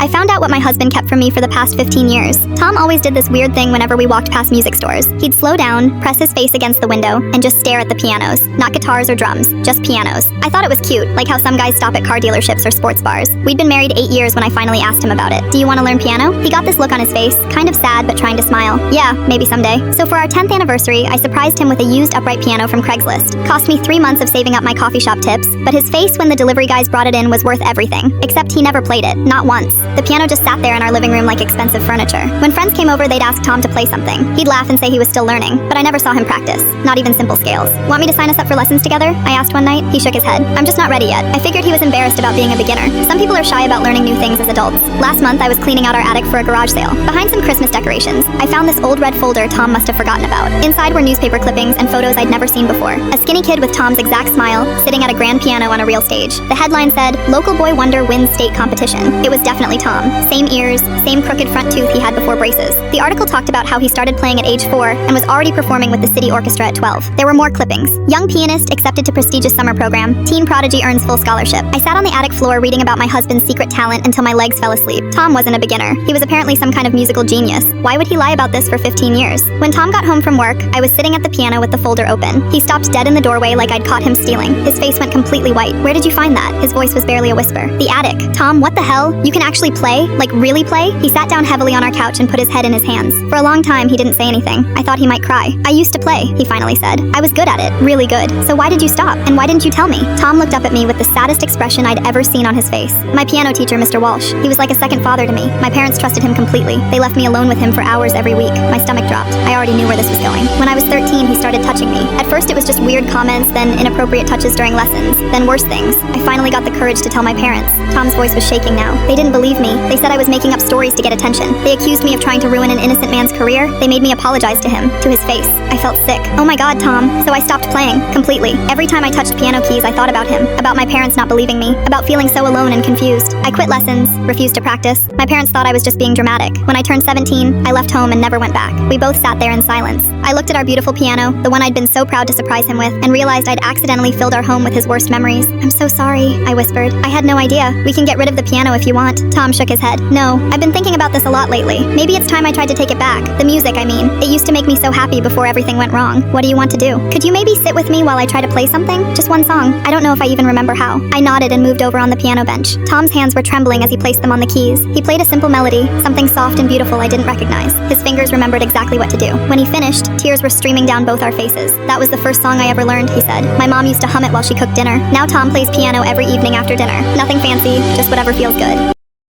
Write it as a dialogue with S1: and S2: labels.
S1: I found out what my husband kept from me for the past 15 years. Tom always did this weird thing whenever we walked past music stores. He'd slow down, press his face against the window, and just stare at the pianos. Not guitars or drums, just pianos. I thought it was cute, like how some guys stop at car dealerships or sports bars. We'd been married 8 years when I finally asked him about it. Do you want to learn piano? He got this look on his face, kind of sad but trying to smile. Yeah, maybe someday. So for our 10th anniversary, I surprised him with a used upright piano from Craigslist. Cost me 3 months of saving up my coffee shop tips, but his face when the delivery guys brought it in was worth everything. Except he never played it, not once. The piano just sat there in our living room like expensive furniture. When friends came over, they'd ask Tom to play something. He'd laugh and say he was still learning, but I never saw him practice. Not even simple scales. Want me to sign us up for lessons together? I asked one night. He shook his head. I'm just not ready yet. I figured he was embarrassed about being a beginner. Some people are shy about learning new things as adults. Last month, I was cleaning out our attic for a garage sale. Behind some Christmas decorations, I found this old red folder Tom must have forgotten about. Inside were newspaper clippings and photos I'd never seen before. A skinny kid with Tom's exact smile, sitting at a grand piano on a real stage. The headline said, "Local boy wonder wins state competition." It was definitely Tom. Same ears, same crooked front tooth he had before braces. The article talked about how he started playing at age 4 and was already performing with the city orchestra at 12. There were more clippings. Young pianist accepted to prestigious summer program. Teen prodigy earns full scholarship. I sat on the attic floor reading about my husband's secret talent until my legs fell asleep. Tom wasn't a beginner. He was apparently some kind of musical genius. Why would he lie about this for 15 years? When Tom got home from work, I was sitting at the piano with the folder open. He stopped dead in the doorway like I'd caught him stealing. His face went completely white. Where did you find that? His voice was barely a whisper. The attic. Tom, what the hell? You can actually play? Like really play? He sat down heavily on our couch and put his head in his hands. For a long time, he didn't say anything. I thought he might cry. I used to play, he finally said. I was good at it. Really good. So why did you stop? And why didn't you tell me? Tom looked up at me with the saddest expression I'd ever seen on his face. My piano teacher, Mr. Walsh. He was like a second father to me. My parents trusted him completely. They left me alone with him for hours every week. My stomach dropped. I already knew where this was going. When I was 13, he started touching me. At first, it was just weird comments, then inappropriate touches during lessons, then worse things. I finally got the courage to tell my parents. Tom's voice was shaking now. They didn't believe me. They said I was making up stories to get attention. They accused me of trying to ruin an innocent man's career. They made me apologize to him, to his face. I felt sick. Oh my God, Tom. So I stopped playing, completely. Every time I touched piano keys, I thought about him, about my parents not believing me, about feeling so alone and confused. I quit lessons, refused to practice. My parents thought I was just being dramatic. When I turned 17, I left home and never went back. We both sat there in silence. I looked at our beautiful piano, the one I'd been so proud to surprise him with, and realized I'd accidentally filled our home with his worst memories. I'm so sorry, I whispered. I had no idea. We can get rid of the piano if you want. Tom shook his head. No, I've been thinking about this a lot lately. Maybe it's time I tried to take it back. The music, I mean. It used to make me so happy before everything went wrong. What do you want to do? Could you maybe sit with me while I try to play something? Just one song. I don't know if I even remember how. I nodded and moved over on the piano bench. Tom's hands were trembling as he placed them on the keys. He played a simple melody, something soft and beautiful I didn't recognize. His fingers remembered exactly what to do. When he finished, tears were streaming down both our faces. That was the first song I ever learned, he said. My mom used to hum it while she cooked dinner. Now Tom plays piano every evening after dinner. Nothing fancy, just whatever feels good.